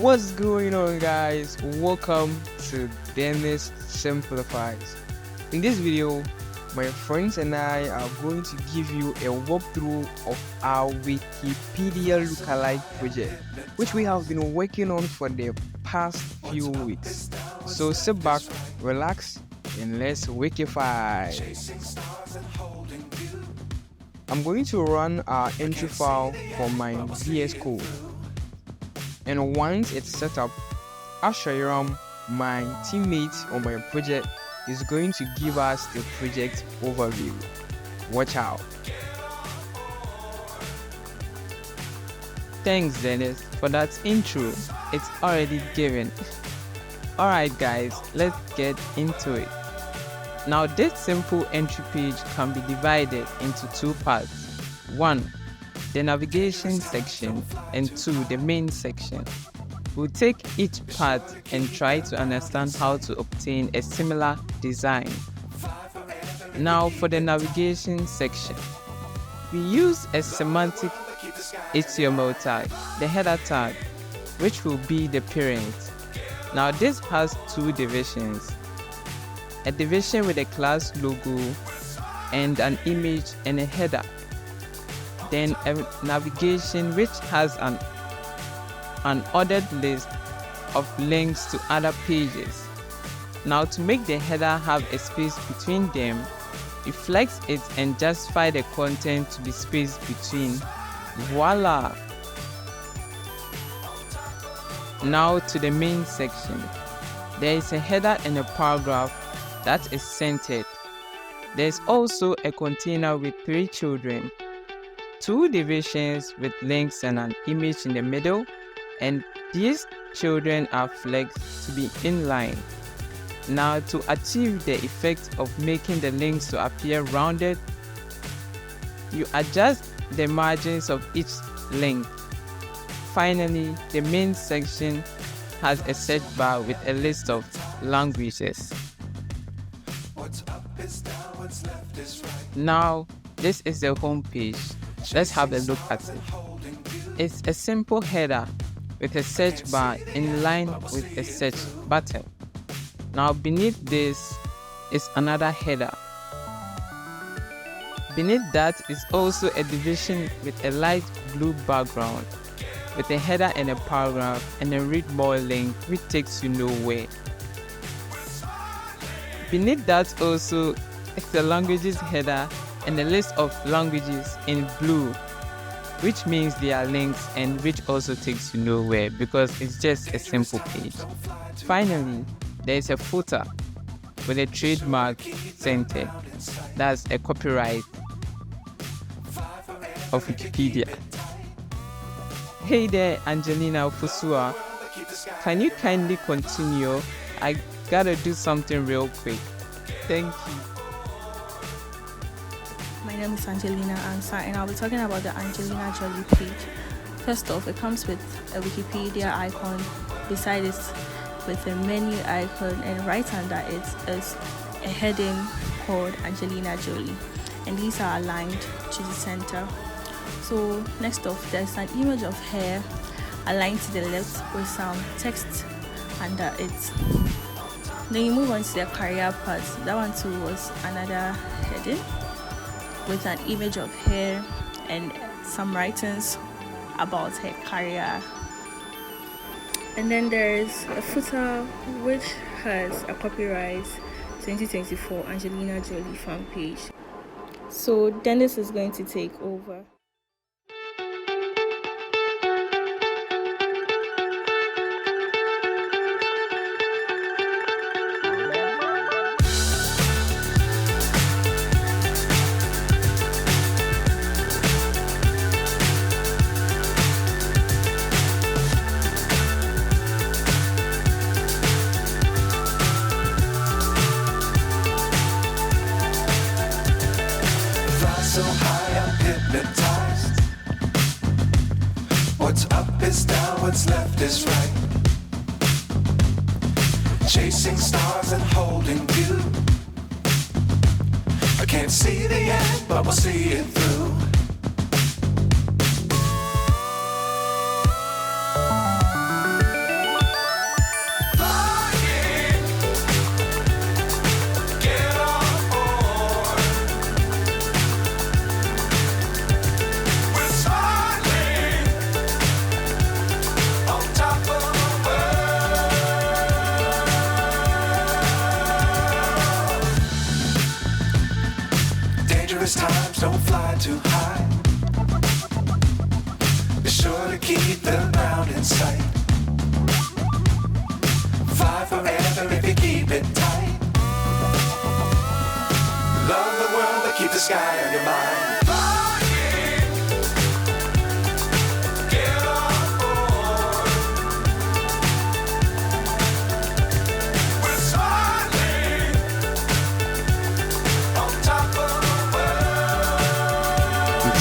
What's going on, guys? Welcome to Dennis Simplifies. In this video, my friends and I are going to give you a walkthrough of our Wikipedia lookalike project, which we have been working on for the past few weeks. So sit back, relax, and let's Wikify. I'm going to run our entry file for my VS Code. And once it's set up, Ayong, my teammate on my project, is going to give us the project overview. Watch out. Thanks, Dennis, for that intro. It's already given. Alright guys, let's get into it. Now this simple entry page can be divided into two parts. 1. The navigation section, and 2. the main section. We'll take each part and try to understand how to obtain a similar design. Now for the navigation section, we use a semantic HTML tag, the header tag, which will be the parent. Now this has two divisions, a division with a class logo and an image and a header. Then a navigation which has an ordered list of links to other pages. Now to make the header have a space between them, you flex it and justify the content to be spaced between. Voila! Now to the main section. There is a header and a paragraph that is centered. There is also a container with 3 children, 2 divisions with links and an image in the middle, and these children are flexed to be inline. Now to achieve the effect of making the links to appear rounded, you adjust the margins of each link. Finally, the main section has a search bar with a list of languages. Now, this is the home page. Let's have a look at it. It's a simple header with a search bar in line with a search button. Now beneath this is another header. Beneath that is also a division with a light blue background with a header and a paragraph and a read more link which takes you nowhere. Beneath that also is the languages header and a list of languages in blue, which means they are links and which also takes you nowhere because it's just a simple page. Finally, there is a footer with a trademark centered. That's a copyright of Wikipedia. Hey there, Angelina, Ofosua. Can you kindly continue? I gotta do something real quick. Thank you. My name is Angelina Ansah, and I'll be talking about the Angelina Jolie page. First off, it comes with a Wikipedia icon, beside it with a menu icon, and right under it is a heading called Angelina Jolie, and these are aligned to the center. So next off, there's an image of her aligned to the left with some text under it. Then you move on to the career part. That one too was another heading with an image of her and some writings about her career. And then there is a footer which has a copyright 2024 Angelina Jolie fan page. So Dennis is going to take over. So high, I'm hypnotized. What's up is down, what's left is right. Chasing stars and holding you. I can't see the end, but we'll see it through. times, don't fly too high. Be sure to keep the ground in sight. Fly forever if you keep it tight. Love the world, but keep the sky on your mind.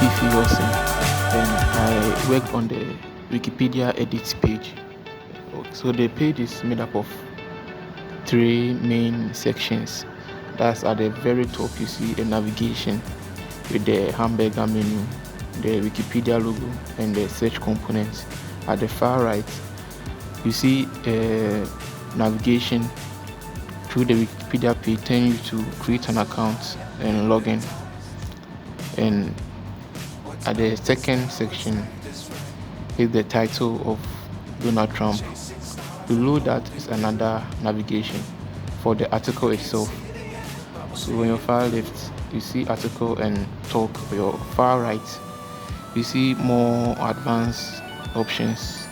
Fiifi Yawson, and I work on the Wikipedia edit page. So the page is made up of 3 main sections. That's at the very top you see the navigation with the hamburger menu, the Wikipedia logo, and the search components. At the far right you see navigation through the Wikipedia page, telling you to create an account and log in. And at the second section is the title of Donald Trump. Below that is another navigation for the article itself. So on your far left you see article and talk. On your far right you see more advanced options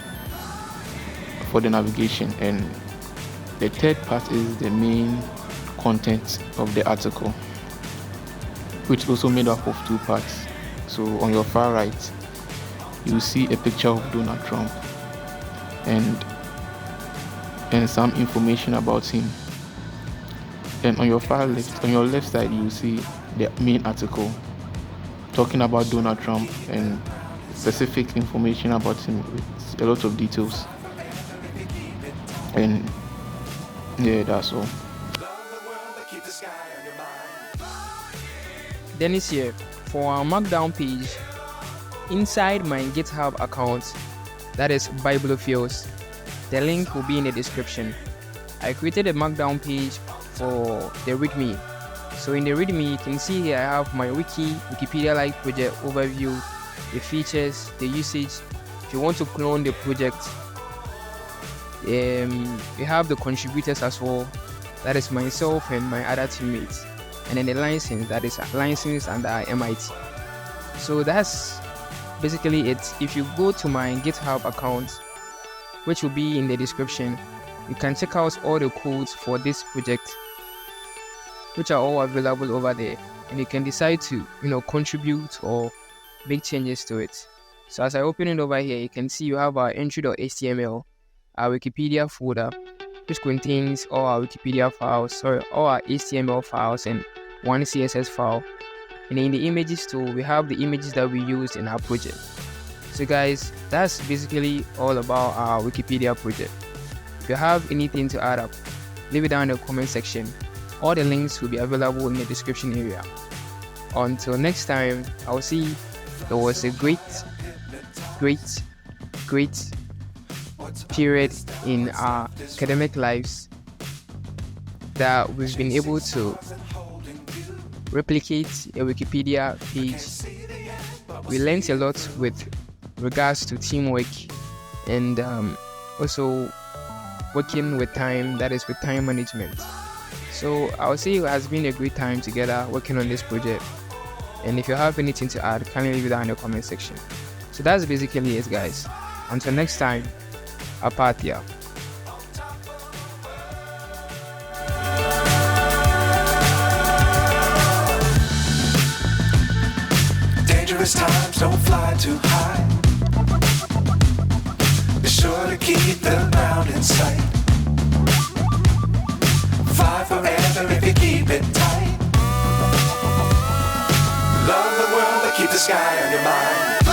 for the navigation, and the third part is the main content of the article, which is also made up of 2 parts. So on your far right you see a picture of Donald Trump and some information about him. And on your far left, on your left side, you see the main article talking about Donald Trump and specific information about him with a lot of details. And yeah, that's all. Dennis here. For our Markdown page, inside my GitHub account, that is Bibliophiles, the link will be in the description. I created a Markdown page for the README. So in the README, you can see here I have my Wikipedia Live project overview, the features, the usage. If you want to clone the project, we have the contributors as well. That is myself and my other teammates. And then the license, that is license under MIT. So that's basically it. If you go to my GitHub account, which will be in the description, you can check out all the codes for this project, which are all available over there, and you can decide to contribute or make changes to it. So as I open it over here, you can see you have our entry.html, our Wikipedia folder, which contains all our Wikipedia files, all our HTML files and one CSS file. And in the images tool, we have the images that we used in our project. So guys, that's basically all about our Wikipedia project. If you have anything to add up, leave it down in the comment section. All the links will be available in the description area. Until next time, I'll see there was a great period in our academic lives that we've been able to replicate a Wikipedia page. We learned a lot with regards to teamwork and also working with time, that is with time management. So I would say it has been a great time together working on this project. And if you have anything to add, kindly leave it down in the comment section. So that's basically it, guys. Until next time, Apatia. Dangerous times, don't fly too high. Be sure to keep the ground in sight. Fly forever if you keep it tight. Love the world, but keep the sky on your mind.